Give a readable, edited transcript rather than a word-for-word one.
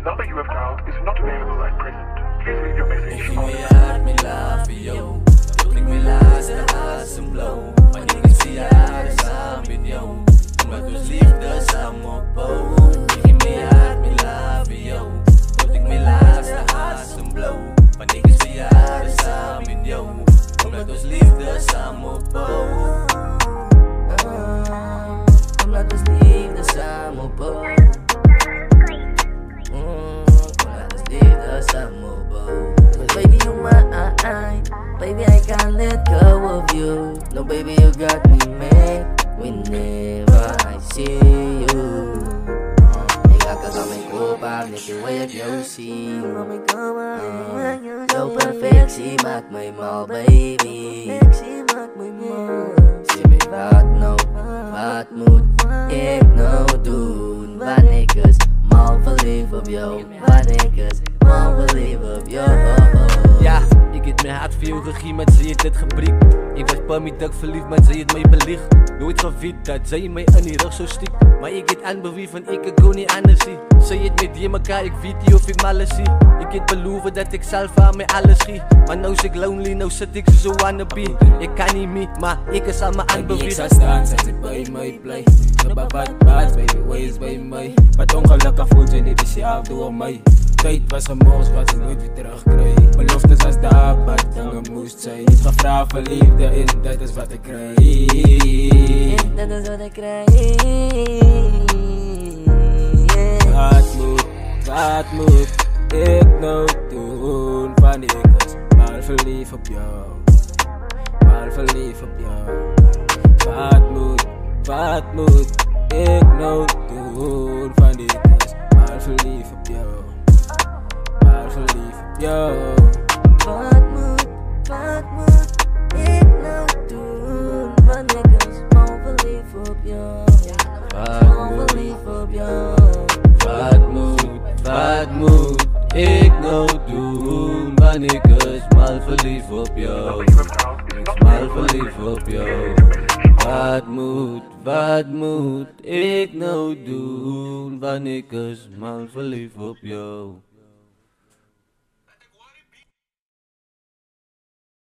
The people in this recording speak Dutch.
The number you have dialed is not available at present. Please leave your message Give me hard, me love for you. You think me last the awesome blow. Maar ik zie haar samen met jou. Omdat ons liefde samen opbouwen. Give me hard, me love for you. You think me last the awesome blow. Maar ik zie haar samen met jou. Omdat ons liefde samen opbouwen. Omdat ons liefde samen opbouwen. Baby, you're mine. Baby, I can't let go of you. No, baby, you got me mad whenever I see you. Nigga, kami ko pag nitiwag yung si Yo, perfectie maakt mij mal, baby. Zie me wat moet ik nou doen? Wanneer ik eens mal verliefd op jou. Wanneer ik eens mal verliefd op jou. Ja, ik heb mijn hart voor jou gegeven, maar zij het gebriek. Ik was pas met dik verliefd, maar zij het mij belicht. Nooit gewiet dat zij mij in die rug zo stiek. Maar ik het aanbeweeg van ik kon niet anders zien. Zij het met die mekaar, ik weet niet of ik mallen zie. Ik het beloven dat ik zelf aan mij alles gie. Maar nou is ik lonely, nou zit ik zo wannabe. Ik kan niet meer, maar ik is aan me aanbeweeg. Ik zou staan, zij zit bij mij blij. Nobody bad, baby, ways bij mij. Wat ongelukkig voelt je niet, is je af door mij. Tijd was een moos wat ze nooit weer terugkrijg. Beloftes als daar, wat dingen moest zijn. Niet gevraagd voor liefde in, dat is wat ik krijg. Dat is wat ik krijg. Wat moet ik nou doen? Wanneer ik was maar verliefd op jou. Maar verliefd op jou. Wat moet ik nou doen? Wanneer ik was maar verliefd op jou. Maar verliefd op jou. Wat moet ik nou doen? Wanneer ik eens mal verliefd op jou. Mal verliefd op jou. Wat moet ik nou doen? Wanneer ik eens mal verliefd op jou. Mal verliefd op jou. Wat moet ik nou doen? Wanneer ik eens mal verliefd op jou.